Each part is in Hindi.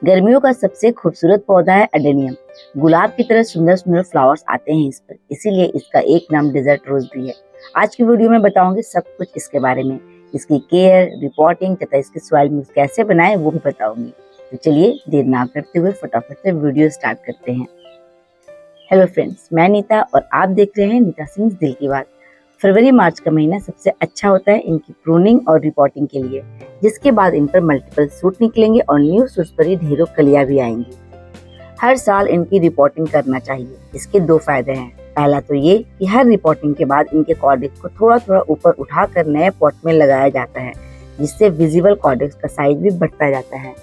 गर्मियों का सबसे खूबसूरत पौधा है एडेनियम। गुलाब की तरह सुंदर सुंदर फ्लावर्स आते हैं इस पर, इसीलिए इसका एक नाम डेजर्ट रोज भी है। आज की वीडियो में बताऊंगी सब कुछ इसके बारे में, इसकी केयर, रिपोर्टिंग तथा इसके सॉइल मिक्स कैसे बनाएं वो भी बताऊंगी। तो चलिए देर ना करते हुए फटाफट से वीडियो स्टार्ट करते हैं। हेलो फ्रेंड्स, मैं नीता और आप देख रहे हैं नीता सिंह दिल की बात। फरवरी मार्च का महीना सबसे अच्छा होता है इनकी प्रूनिंग और रिपोर्टिंग के लिए, जिसके बाद इन पर मल्टीपल सूट निकलेंगे और न्यू सूट्स पर ही ढेरों कलियां भी आएंगी। हर साल इनकी रिपोर्टिंग करना चाहिए। इसके दो फायदे हैं। पहला तो ये कि हर रिपोर्टिंग के बाद इनके कॉर्डेक्स को थोड़ा थोड़ा ऊपर उठाकर नए पॉट में लगाया जाता है, जिससे विजिबल कॉर्डेक्स का साइज भी बढ़ता जाता है।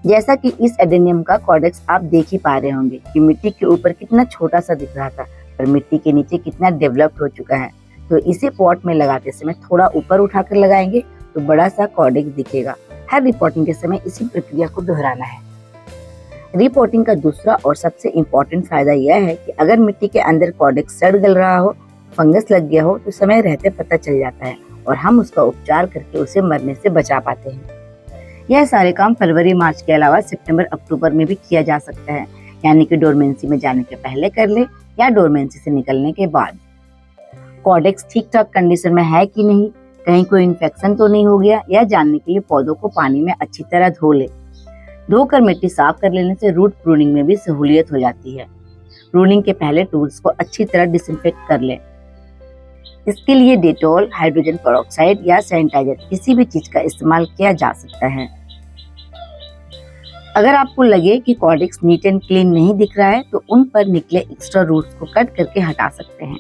जैसा कि इस एडेनियम का कॉर्डेक्स आप देख ही पा रहे होंगे कि मिट्टी के ऊपर कितना छोटा सा दिख रहा था, पर मिट्टी के नीचे कितना डेवलप्ड हो चुका है। तो इसे पॉट में लगाते समय थोड़ा ऊपर उठाकर लगाएंगे तो बड़ा सा कॉर्डेक्स दिखेगा। हर रिपोर्टिंग के समय इसी प्रक्रिया को दोहराना है। रिपोर्टिंग का दूसरा और सबसे इम्पोर्टेंट फायदा यह है कि अगर मिट्टी के अंदर कॉर्डेक्स सड़ गल रहा हो, फंगस लग गया हो, तो समय रहते पता चल जाता है और हम उसका उपचार करके उसे मरने से बचा पाते हैं। यह सारे काम फरवरी मार्च के अलावा सितंबर अक्टूबर में भी किया जा सकता है, यानी कि डोरमेंसी में जाने के पहले कर ले या डोरमेंसी से निकलने के बाद। कॉर्डेक्स ठीक ठाक कंडीशन में है कि नहीं, कहीं कोई इन्फेक्शन तो नहीं हो गया, यह जानने के लिए पौधों को पानी में अच्छी तरह धो ले। धोकर मिट्टी साफ कर लेने से रूट प्रूनिंग में भी सहूलियत हो जाती है। प्रूनिंग के पहले टूल्स को अच्छी तरह डिसइंफेक्ट कर लें। इसके लिए डेटॉल, हाइड्रोजन पेरोक्साइड या सैनिटाइजर किसी भी चीज का इस्तेमाल किया जा सकता है। अगर आपको लगे कि कॉर्डेक्स नीट एंड क्लीन नहीं दिख रहा है तो उन पर निकले एक्स्ट्रा रूट्स को कट करके हटा सकते हैं।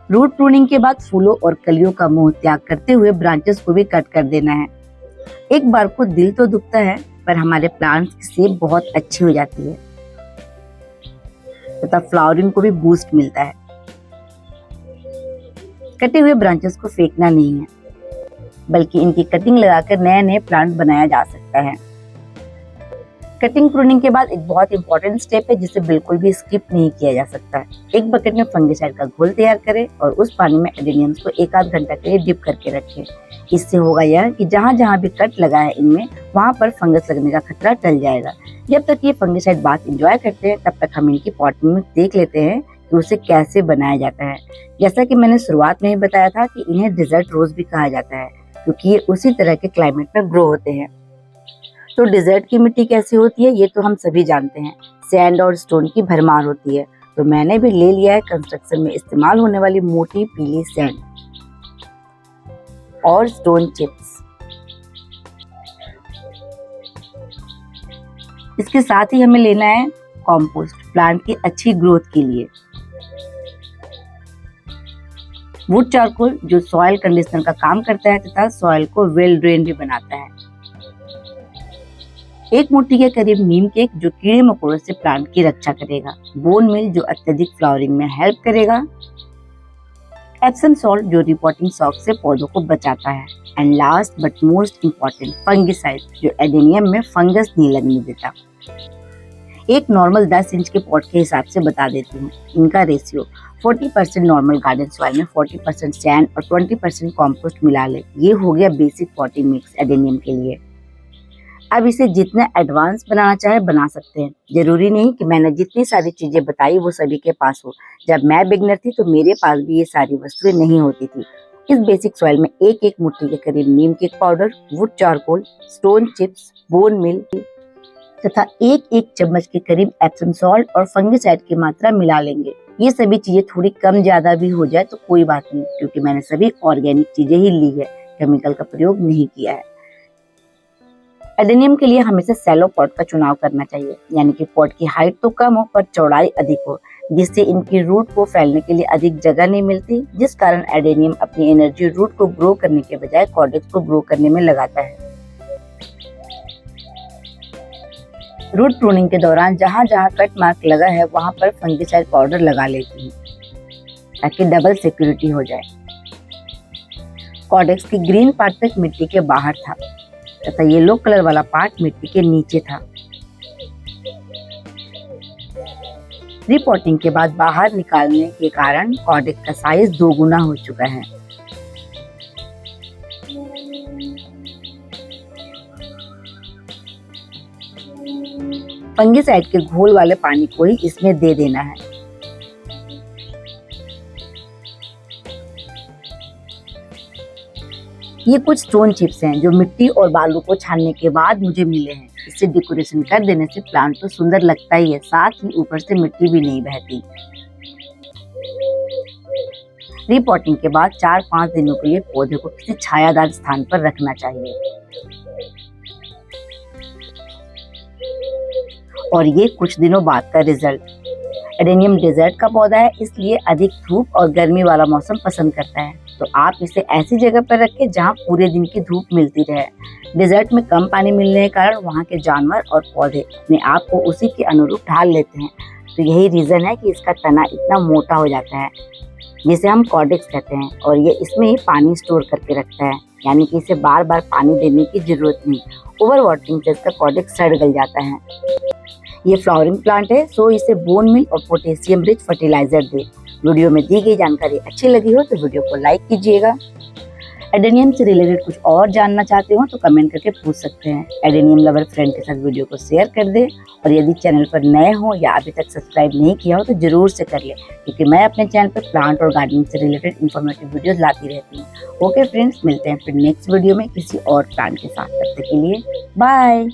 रूट प्रूनिंग के बाद फूलों और कलियों का मोह त्याग करते हुए ब्रांचेस को भी कट कर देना है। एक बार को दिल तो दुखता है, पर हमारे प्लांट्स की सेप बहुत अच्छी हो जाती है तथा फ्लावरिंग को भी बूस्ट मिलता है। कटे हुए ब्रांचेस को फेंकना नहीं है, बल्कि इनकी कटिंग लगाकर नए नए प्लांट बनाया जा सकता है। कटिंग प्रूनिंग के बाद एक बहुत इंपॉर्टेंट स्टेप है जिसे बिल्कुल भी स्किप नहीं किया जा सकता। एक बकेट में फंगिसाइड का घोल तैयार करें और उस पानी में एडेनियम्स को 1 आध घंटा के लिए डिप करके रखें। इससे होगा यह कि जहाँ जहाँ भी कट लगा है इनमें, वहाँ पर फंगस लगने का खतरा टल जाएगा। जब तक ये फंगिसाइड बात एंजॉय करते हैं, तब तक हम इनकी पॉटिंग में देख लेते हैं कि उसे कैसे बनाया जाता है। जैसा कि मैंने शुरुआत में ही बताया था कि इन्हें डेजर्ट रोज भी कहा जाता है, क्योंकि ये उसी तरह के क्लाइमेट में ग्रो होते हैं। तो डेजर्ट की मिट्टी कैसी होती है ये तो हम सभी जानते हैं। सैंड और स्टोन की भरमार होती है। तो मैंने भी ले लिया है कंस्ट्रक्शन में इस्तेमाल होने वाली मोटी पीली सैंड और स्टोन चिप्स। इसके साथ ही हमें लेना है कॉम्पोस्ट प्लांट की अच्छी ग्रोथ के लिए। वुड चारकोल जो सॉइल कंडीशनर का काम करता है तथा सॉइल को वेल ड्रेन भी बनाता है। एक मुट्ठी के करीब नीम केक जो कीड़े मकोड़ों से प्लांट की रक्षा करेगा। बोन मिल जो अत्यधिक फ्लावरिंग में हेल्प करेगा। एप्सम सॉल्ट जो रिपोर्टिंग शॉक से पौधों को बचाता है। And last but most important fungicide जो एडेनियम में फंगस नहीं लगने देता। एक नॉर्मल 10 इंच के पॉट के हिसाब से बता देती हूँ। इनका रेशियो 40% नॉर्मल गार्डन सॉइल में 40% सैंड और 20% कॉम्पोस्ट मिला ले। ये हो गया बेसिक पॉटिंग मिक्स एडेनियम के लिए। अब इसे जितना एडवांस बनाना चाहे बना सकते हैं। जरूरी नहीं कि मैंने जितनी सारी चीजें बताई वो सभी के पास हो। जब मैं बिगनर थी तो मेरे पास भी ये सारी वस्तुएं नहीं होती थी। इस बेसिक सॉइल में एक एक मुट्ठी के करीब neem cake powder, wood charcoal, stone chips, bone meal तथा एक एक चम्मच के करीब एप्सम सॉल्ट और फंगिसाइड की मात्रा मिला लेंगे। ये सभी चीजें थोड़ी कम ज्यादा भी हो जाए तो कोई बात नहीं, क्योंकि मैंने सभी ऑर्गेनिक चीजें ही ली है, केमिकल का प्रयोग नहीं किया है। एडेनियम के लिए हमेशा सैलो पॉट का चुनाव करना चाहिए, यानी कि पॉट की हाइट तो कम हो पर चौड़ाई अधिक हो, जिससे इनकी रूट को फैलने के लिए अधिक जगह नहीं मिलती, जिस कारण एडेनियम अपनी एनर्जी रूट को ग्रो करने के बजाय कॉर्डेक्स को ग्रो करने में लगाता है। रूट प्रूनिंग के दौरान जहाँ जहाँ कट मार्क लगा है वहाँ पर फंगिसाइड पाउडर लगा लेती हूँ, ताकि डबल सिक्योरिटी हो जाए। कॉर्डेक्स की ग्रीन पार्ट तक मिट्टी के बाहर था तथा येलो कलर वाला पार्ट मिट्टी के नीचे था। रिपोर्टिंग के बाद बाहर निकालने के कारण कॉर्डेक्स का साइज 2 गुना हो चुका है। फंगिसाइड के घोल वाले पानी को ही इसमें दे देना है। ये कुछ स्टोन चिप्स हैं जो मिट्टी और बालू को छानने के बाद मुझे मिले हैं। इससे डेकोरेशन कर देने से प्लांट तो सुंदर लगता ही है, साथ ही ऊपर से मिट्टी भी नहीं बहती। रिपोर्टिंग के बाद 4-5 दिनों के लिए पौधे को किसी छायादार स्थान पर रखना चाहिए। और ये कुछ दिनों बाद का रिजल्ट। एडेनियम डेजर्ट का पौधा है, इसलिए अधिक धूप और गर्मी वाला मौसम पसंद करता है। तो आप इसे ऐसी जगह पर रखें जहां पूरे दिन की धूप मिलती रहे। डेजर्ट में कम पानी मिलने के कारण वहां के जानवर और पौधे अपने आप को उसी के अनुरूप ढाल लेते हैं। तो यही रीजन है कि इसका तना इतना मोटा हो जाता है, जिसे हम कॉर्डेक्स कहते हैं। और ये इसमें ही पानी स्टोर करके रखता है, यानी कि इसे बार बार पानी देने की जरूरत नहीं। ओवर वाटरिंग से इसका कॉर्डेक्स सड़ गल जाता है। ये फ्लावरिंग प्लांट है, सो इसे बोन मिल और पोटेशियम रिच फर्टिलाइजर दे। वीडियो में दी गई जानकारी अच्छी लगी हो तो वीडियो को लाइक कीजिएगा। एडेनियम से रिलेटेड कुछ और जानना चाहते हो तो कमेंट करके पूछ सकते हैं। एडेनियम लवर फ्रेंड के साथ वीडियो को शेयर कर दे। और यदि चैनल पर नए हो या अभी तक सब्सक्राइब नहीं किया हो तो जरूर से कर ले, क्योंकि मैं अपने चैनल पर प्लांट और गार्डनिंग से रिलेटेड इन्फॉर्मेटिव वीडियोस लाती रहती हूँ। ओके फ्रेंड्स, मिलते हैं फिर नेक्स्ट वीडियो में किसी और प्लांट के साथ। तब तक के लिए बाय।